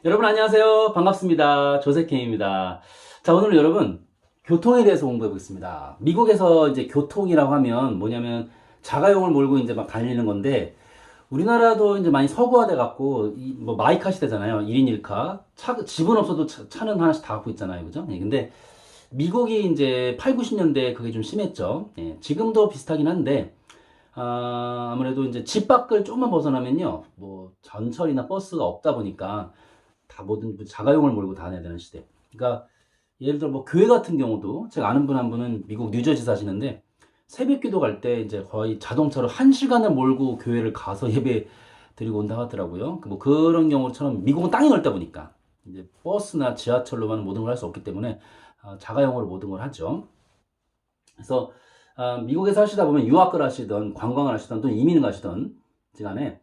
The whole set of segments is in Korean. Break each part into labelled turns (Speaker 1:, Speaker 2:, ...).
Speaker 1: 여러분 안녕하세요. 반갑습니다. 조세케입니다. 자, 오늘 여러분 교통에 대해서 공부해 보겠습니다. 미국에서 이제 교통이라고 하면 뭐냐면 자가용을 몰고 이제 막 달리는 건데 우리나라도 이제 많이 서구화돼 갖고 뭐 마이카 시대잖아요. 1인 1카. 집은 없어도 차는 하나씩 다 갖고 있잖아요. 그죠? 예, 근데 미국이 이제 8, 90년대에 그게 좀 심했죠. 예, 지금도 비슷하긴 한데 아무래도 이제 집 밖을 조금만 벗어나면요. 뭐 전철이나 버스가 없다 보니까 다 모든 자가용을 몰고 다녀야 되는 시대. 그러니까 예를 들어 뭐 교회 같은 경우도 제가 아는 분 한 분은 미국 뉴저지 사시는데 새벽 기도 갈 때 이제 거의 자동차로 1시간을 몰고 교회를 가서 예배 드리고 온다 하더라고요. 뭐 그런 경우처럼 미국은 땅이 넓다 보니까 이제 버스나 지하철로만 모든 걸 할 수 없기 때문에 자가용으로 모든 걸 하죠. 그래서 미국에서 하시다 보면 유학을 하시던 관광을 하시던 또 이민을 가시던 시간에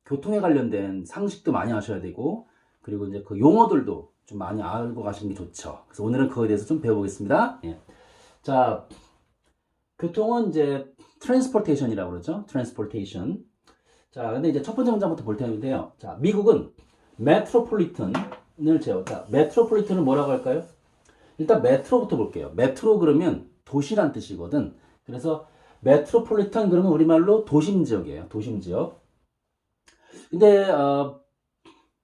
Speaker 1: 교통에 관련된 상식도 많이 아셔야 되고 그리고 이제 그 용어들도 좀 많이 알고 가시는 게 좋죠. 그래서 오늘은 그거에 대해서 좀 배워보겠습니다. 예. 자, 교통은 이제 트랜스포테이션이라고 그러죠. 트랜스포테이션. 자, 근데 이제 첫 번째 문장부터 볼 텐데요. 자, 미국은 메트로폴리탄을 제어. 자, 메트로폴리탄은 뭐라고 할까요? 일단 메트로부터 볼게요. 메트로 그러면 도시란 뜻이거든. 그래서 메트로폴리탄 그러면 우리말로 도심 지역이에요. 도심 지역. 근데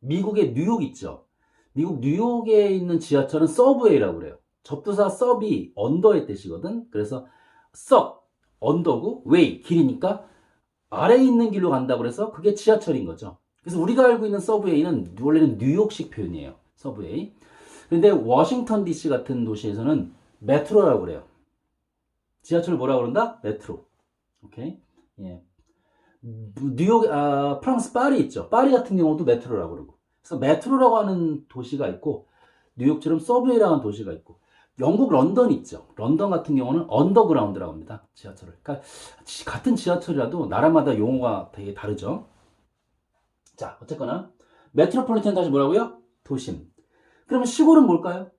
Speaker 1: 미국의 뉴욕 있죠. 미국 뉴욕에 있는 지하철은 서브웨이라고 그래요. 접두사 서비 언더의 뜻이거든. 그래서 서 언더고 웨이 길이니까 아래에 있는 길로 간다고 그래서 그게 지하철인 거죠. 그래서 우리가 알고 있는 서브웨이는 원래는 뉴욕식 표현이에요. 서브웨이. 근데 워싱턴 DC 같은 도시에서는 메트로라고 그래요. 지하철 뭐라고 그런다? 메트로. 오케이. 예. 뉴욕, 프랑스 파리 있죠. 파리 같은 경우도 메트로라고 그러고. 그래서 메트로라고 하는 도시가 있고, 뉴욕처럼 서브웨이라고 하는 도시가 있고, 영국 런던 있죠. 런던 같은 경우는 언더그라운드라고 합니다. 지하철을. 그러니까 같은 지하철이라도 나라마다 용어가 되게 다르죠. 자, 어쨌거나 메트로폴리탄 다시 뭐라고요? 도심. 그러면 시골은 뭘까요?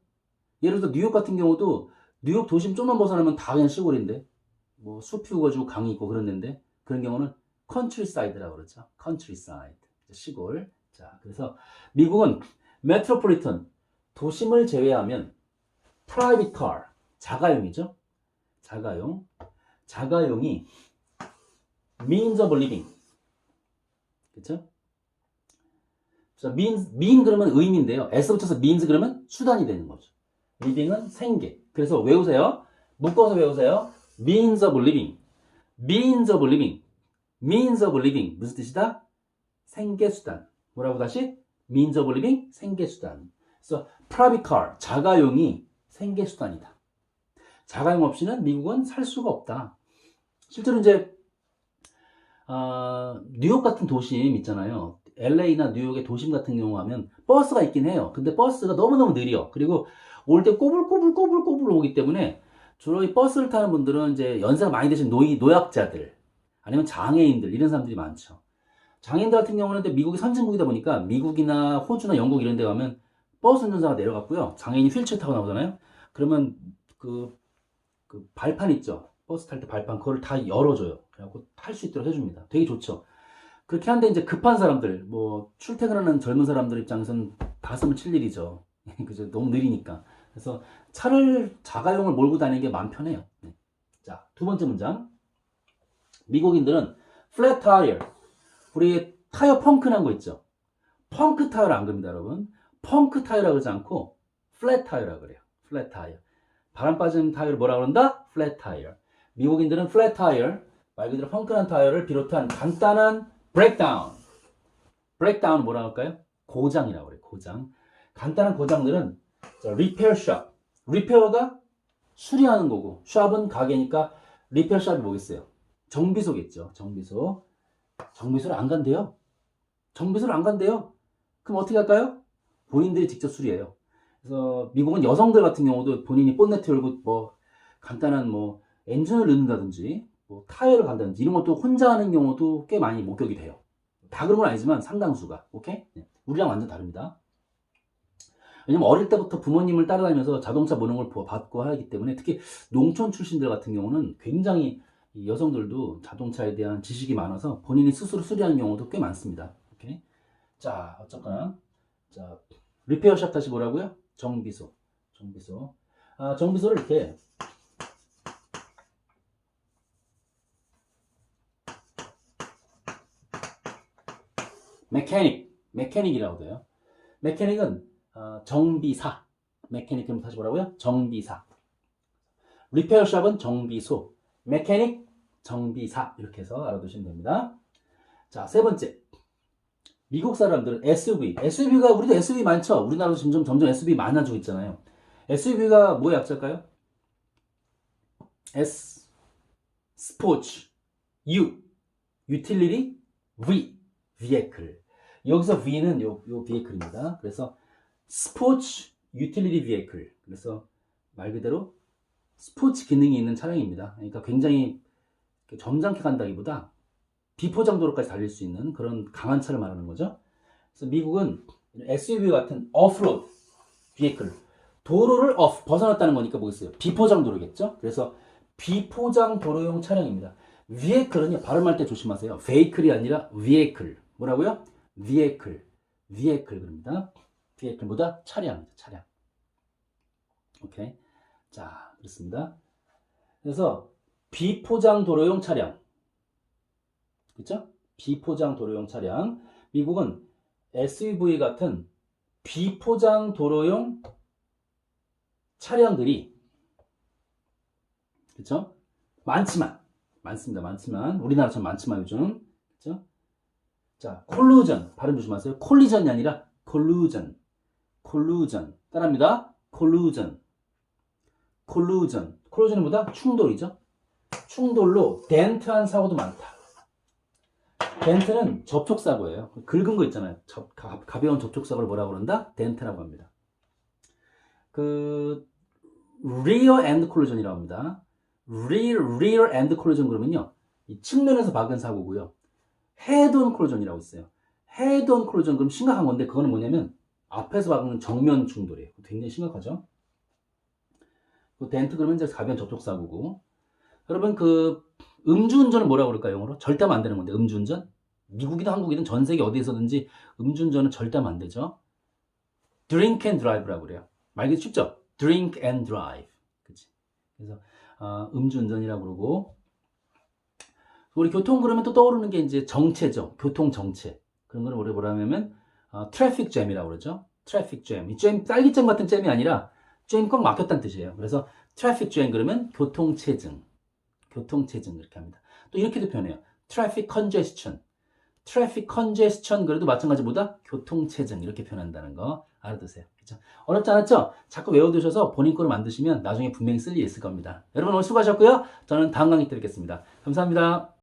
Speaker 1: 예를 들어 뉴욕 같은 경우도 뉴욕 도심 좀만 벗어나면 다 그냥 시골인데 뭐 숲이 우거지고 강이 있고 그런 데인데 그런 경우는 컨트리사이드라고 그러죠. 컨트리사이드. 시골. 자, 그래서 미국은 메트로폴리탄 도심을 제외하면 프라이빗 카 자가용이죠. 자가용. 자가용이 means of living. 그렇죠? mean 그러면 의미인데요. s 붙여서 means 그러면 수단이 되는 거죠. living은 생계. 그래서 외우세요. 묶어서 외우세요. means of living. means of living. means of living. 무슨 뜻이다? 생계수단. 뭐라고 다시? means of living. 생계수단. 그래서 private car. 자가용이 생계수단이다. 자가용 없이는 미국은 살 수가 없다. 실제로 이제 뉴욕 같은 도심 있잖아요. LA나 뉴욕의 도심 같은 경우 하면 버스가 있긴 해요. 근데 버스가 너무너무 느려. 그리고 올 때 꼬불꼬불 오기 때문에 주로 이 버스를 타는 분들은 이제 연세가 많이 되신 노약자들 아니면 장애인들 이런 사람들이 많죠. 장애인들 같은 경우는 미국이 선진국이다 보니까 미국이나 호주나 영국 이런 데 가면 버스 운전사가 내려갔고요. 장애인이 휠체어 타고 나오잖아요. 그러면 그 발판 있죠. 버스 탈 때 발판 그걸 다 열어줘요. 그래갖고 탈 수 있도록 해줍니다. 되게 좋죠. 그렇게 한데 이제 급한 사람들, 뭐 출퇴근하는 젊은 사람들 입장에서는 가슴을 칠 일이죠. 그죠? 너무 느리니까. 그래서 자가용을 몰고 다니는 게 마음 편해요. 네. 자, 두 번째 문장. 미국인들은 플랫 타이어, 우리 타이어 펑크 난 거 있죠. 펑크 타이어를 안 그럽니다, 여러분. 펑크 타이어라고 하지 않고 플랫 타이어라고 그래요. 플랫 타이어. 바람 빠진 타이어를 뭐라 그런다? 플랫 타이어. 미국인들은 플랫 타이어, 말 그대로 펑크난 타이어를 비롯한 간단한 브레이크다운. 브레이크다운은 뭐라고 할까요? 고장이라고 그래요. 고장. 간단한 고장들은 리페어 샵. 리페어가 수리하는 거고 샵은 가게니까 리페어 샵이 뭐겠어요? 정비소겠죠. 정비소. 정비소를 안 간대요. 정비소를 안 간대요. 그럼 어떻게 할까요? 본인들이 직접 수리해요. 그래서 미국은 여성들 같은 경우도 본인이 본네트 열고 뭐 간단한 뭐 엔진을 넣는다든지 뭐 타이어를 간다든지 이런 것도 혼자 하는 경우도 꽤 많이 목격이 돼요. 다 그런 건 아니지만 상당수가. 오케이? 네. 우리랑 완전 다릅니다. 왜냐면 어릴 때부터 부모님을 따라다니면서 자동차 모는 걸 받고 하기 때문에 특히 농촌 출신들 같은 경우는 굉장히 이 여성들도 자동차에 대한 지식이 많아서 본인이 스스로 수리하는 경우도 꽤 많습니다. 오케이? 자, 어쨌거나 자, 리페어샵 다시 뭐라고요? 정비소. 정비소. 정비소를 이렇게 메캐닉이라고 돼요. 메캐닉은 정비사. 메캐닉은 다시 뭐라고요? 정비사. 리페어샵은 정비소. 메캐닉, 정비사. 이렇게 해서 알아두시면 됩니다. 자, 세 번째. 미국 사람들은 SUV가 우리도 SUV 많죠? 우리나라도 점점 SUV 많아지고 있잖아요. SUV가 뭐의 약자일까요? S, 스포츠, U, 유틸리티, V, vehicle. 여기서 V는 요 vehicle입니다. 그래서 스포츠 유틸리티 vehicle. 그래서 말 그대로 스포츠 기능이 있는 차량입니다. 그러니까 굉장히 점잖게 간다기보다 비포장도로까지 달릴 수 있는 그런 강한 차를 말하는 거죠. 그래서 미국은 SUV 같은 오프로드 vehicle, 도로를 벗어났다는 거니까 뭐겠어요? 비포장도로겠죠. 그래서 비포장 도로용 차량입니다. vehicle은요, 발음할 때 조심하세요. vehicle이 아니라 vehicle. 뭐라고요? vehicle 그럽니다. vehicle보다 차량. 오케이. 자, 그렇습니다. 그래서 비포장 도로용 차량. 그렇죠? 비포장 도로용 차량. 미국은 SUV 같은 비포장 도로용 차량들이 그렇죠? 많습니다. 우리나라처럼 많지만 요즘. 그렇죠? 자, 콜루전. 발음 조심하세요. 콜리전이 아니라 콜루전. 따라합니다. 콜루전은 뭐다? 충돌이죠. 충돌로 덴트한 사고도 많다. 덴트는 접촉사고예요. 긁은 거 있잖아요. 가벼운 접촉사고를 뭐라고 그런다? 덴트라고 합니다. rear end collision이라고 합니다. rear end collision 그러면요, 이 측면에서 박은 사고고요. head on collision이라고 있어요. head on collision 그럼 심각한 건데, 그거는 뭐냐면 앞에서 박은 정면 충돌이에요. 굉장히 심각하죠. 덴트 그러면 이제 가벼운 접촉사고고. 여러분, 음주운전은 뭐라고 그럴까요, 영어로? 절대 하면 안 되는 건데, 음주운전? 미국이든 한국이든 전 세계 어디에서든지 음주운전은 절대 하면 안 되죠. drink and drive라고 그래요. 말기 쉽죠? drink and drive. 그치? 그래서, 음주운전이라고 그러고. 우리 교통 그러면 또 떠오르는 게 이제 정체죠. 교통 정체. 그런 거를 우리 뭐라면, 트래픽 잼이라고 그러죠. 트래픽 잼. 이 잼, 딸기잼 같은 잼이 아니라, 잼 꽉 막혔다는 뜻이에요. 그래서, 트래픽 잼 그러면 교통체증 이렇게 합니다. 또 이렇게도 표현해요. 트래픽 컨제스천 그래도 마찬가지보다 교통체증 이렇게 표현한다는 거 알아두세요. 그렇죠? 어렵지 않았죠? 자꾸 외워두셔서 본인 거로 만드시면 나중에 분명히 쓸 일이 있을 겁니다. 여러분 오늘 수고하셨고요. 저는 다음 강의 때 뵙겠습니다. 감사합니다.